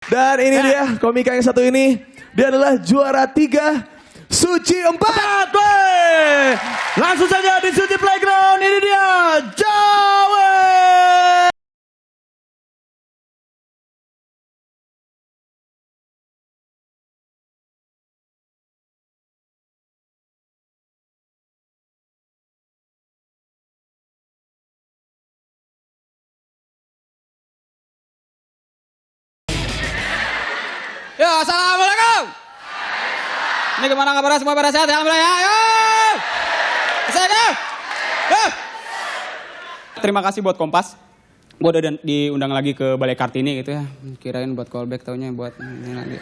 Dan ini dia komika yang satu ini. Dia adalah juara 3 Suci 4. Langsung saja di Suci Playground. Ini dia Jawe. Yo, assalamualaikum. Ini gimana kabarnya, semua pada sehat? Alhamdulillah ya. Yo. Sehat ya? Yo. Terima kasih buat Kompas. Gue udah diundang lagi ke Balai Kartini gitu ya. Kirain buat callback, taunya buat ini lagi.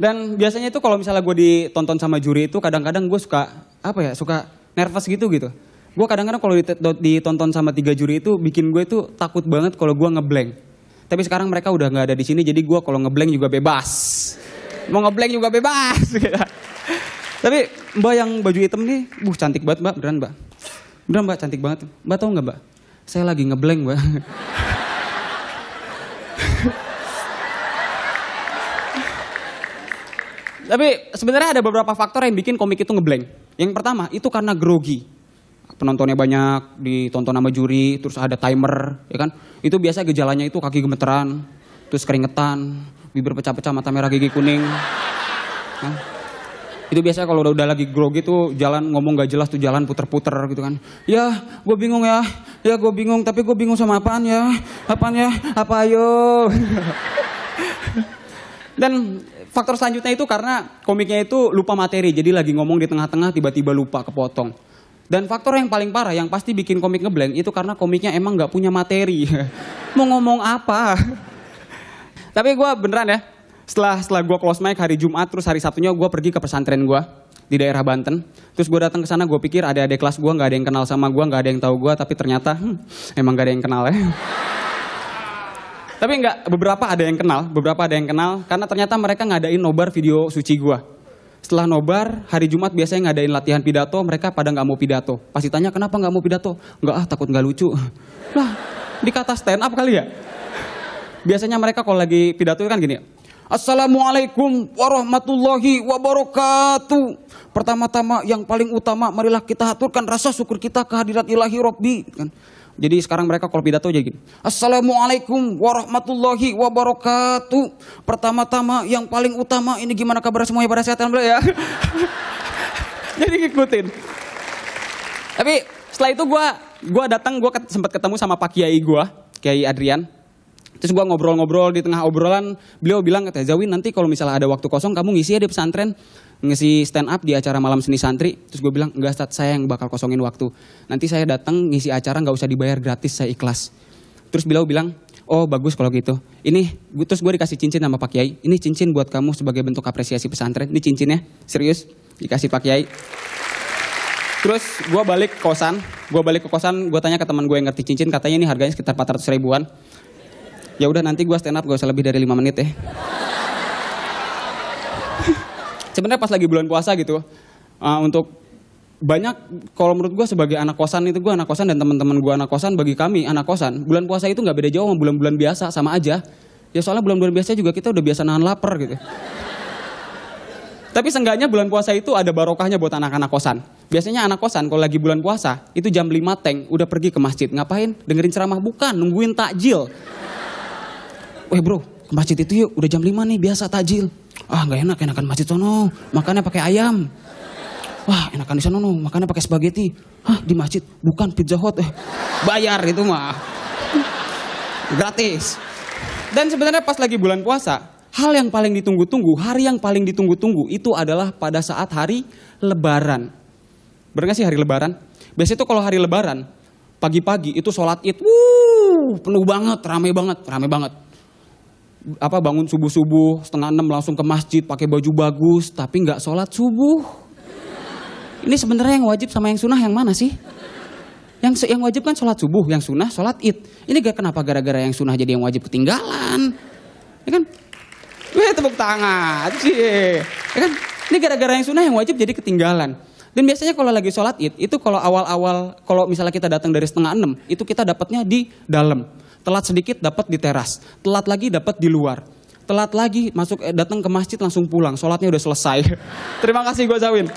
Dan biasanya itu kalau misalnya gue ditonton sama juri itu kadang-kadang gue suka suka nervous gitu. Gue kadang-kadang kalau ditonton sama 3 juri itu bikin gue itu takut banget kalau gue ngeblank. Tapi sekarang mereka udah nggak ada di sini, jadi gue kalau ngeblank juga bebas. Mau ngeblank juga bebas. Tapi Mbak yang baju hitam nih, cantik banget Mbak, beneran Mbak. Beneran Mbak, cantik banget. Mbak tahu nggak Mbak? Saya lagi ngeblank Mbak. Tapi sebenarnya ada beberapa faktor yang bikin komik itu ngeblank. Yang pertama itu karena grogi. Penontonnya banyak, ditonton sama juri, terus ada timer, ya kan? Itu biasa gejalanya itu kaki gemeteran, terus keringetan, bibir pecah-pecah, mata merah, gigi kuning. Nah, itu biasanya kalau udah lagi grogi tuh jalan ngomong gak jelas tuh, jalan puter-puter gitu kan. Ya, gue bingung ya gue bingung, tapi gue bingung sama apaan ya, apa ayo. Dan faktor selanjutnya itu karena komiknya itu lupa materi, jadi lagi ngomong di tengah-tengah tiba-tiba lupa, kepotong. Dan faktor yang paling parah yang pasti bikin komik ngeblank itu karena komiknya emang gak punya materi. Mau ngomong apa? Tapi gue beneran ya, setelah gue close mic hari Jumat, terus hari Sabtunya gue pergi ke pesantren gue di daerah Banten. Terus gue datang ke sana, gue pikir adik-adik kelas gue gak ada yang kenal sama gue, gak ada yang tahu gue, tapi ternyata emang gak ada yang kenal ya. Tapi enggak, beberapa ada yang kenal karena ternyata mereka ngadain nobar video suci gue. Setelah nobar, hari Jumat biasanya ngadain latihan pidato, mereka pada nggak mau pidato. Pasti tanya, kenapa nggak mau pidato? Nggak, takut nggak lucu. Lah, dikata stand up kali ya? Biasanya mereka kalau lagi pidato kan gini, Assalamualaikum warahmatullahi wabarakatuh. Pertama-tama yang paling utama, marilah kita haturkan rasa syukur kita kehadirat ilahi Robbi. Kan? Jadi sekarang mereka kalau pidato aja gini. Assalamualaikum warahmatullahi wabarakatuh. Pertama-tama yang paling utama, ini gimana kabar semuanya pada sehat ya? Jadi ngikutin. Tapi setelah itu gue datang, gue sempat ketemu sama Pak Kiai gue, Kiai Adrian. Terus gue ngobrol-ngobrol, di tengah obrolan beliau bilang, katanya Zawin, nanti kalau misalnya ada waktu kosong kamu ngisi ya di pesantren, ngisi stand up di acara malam seni santri. Terus gue bilang, enggak Ustadz, saya yang bakal kosongin waktu. Nanti saya datang ngisi acara nggak usah dibayar, gratis, saya ikhlas. Terus beliau bilang, oh bagus kalau gitu. Terus gue dikasih cincin sama Pak Kiai. Ini cincin buat kamu sebagai bentuk apresiasi pesantren. Ini cincinnya, serius, dikasih Pak Kiai. Terus gue balik ke kosan, gue tanya ke teman gue yang ngerti cincin, katanya ini harganya sekitar 400 ribuan. Ya udah nanti gue stand up gak usah lebih dari 5 menit ya. Sebenarnya pas lagi bulan puasa gitu, untuk banyak, kalau menurut gue sebagai anak kosan itu, gue anak kosan dan teman-teman gue anak kosan, bagi kami anak kosan, bulan puasa itu nggak beda jauh sama bulan-bulan biasa, sama aja. Ya soalnya bulan-bulan biasa juga kita udah biasa nahan lapar gitu. Tapi seenggaknya bulan puasa itu ada barokahnya buat anak-anak kosan. Biasanya anak kosan kalau lagi bulan puasa itu jam 5 teng udah pergi ke masjid. Ngapain? Dengerin ceramah? Bukan, nungguin takjil. Weh bro, ke masjid itu yuk, udah jam 5 nih, biasa takjil. Ah gak enak, enakan masjid sono, makannya pakai ayam. Wah enakan di sono, makannya pakai spaghetti. Hah di masjid, bukan Pizza Hut. Bayar itu mah. Gratis. Dan sebenarnya pas lagi bulan puasa, hal yang paling ditunggu-tunggu, hari yang paling ditunggu-tunggu itu adalah pada saat hari Lebaran. Bener gak sih hari Lebaran? Biasanya tuh kalau hari Lebaran, pagi-pagi itu sholat id, penuh banget, rame banget. Bangun subuh-subuh, 5:30 langsung ke masjid, pakai baju bagus, tapi nggak sholat subuh. Ini sebenarnya yang wajib sama yang sunnah yang mana sih? Yang wajib kan sholat subuh, yang sunnah sholat id. Ini gak kenapa gara-gara yang sunnah jadi yang wajib ketinggalan? Ya kan? Tepuk tangan sih. Ya kan? Ini gara-gara yang sunnah yang wajib jadi ketinggalan. Dan biasanya kalau lagi sholat id, itu kalau awal-awal, kalau misalnya kita datang dari 5:30, itu kita dapatnya di dalam. Telat sedikit dapat di teras, telat lagi dapat di luar. Telat lagi datang ke masjid langsung pulang, sholatnya udah selesai. Terima kasih gue Zawin.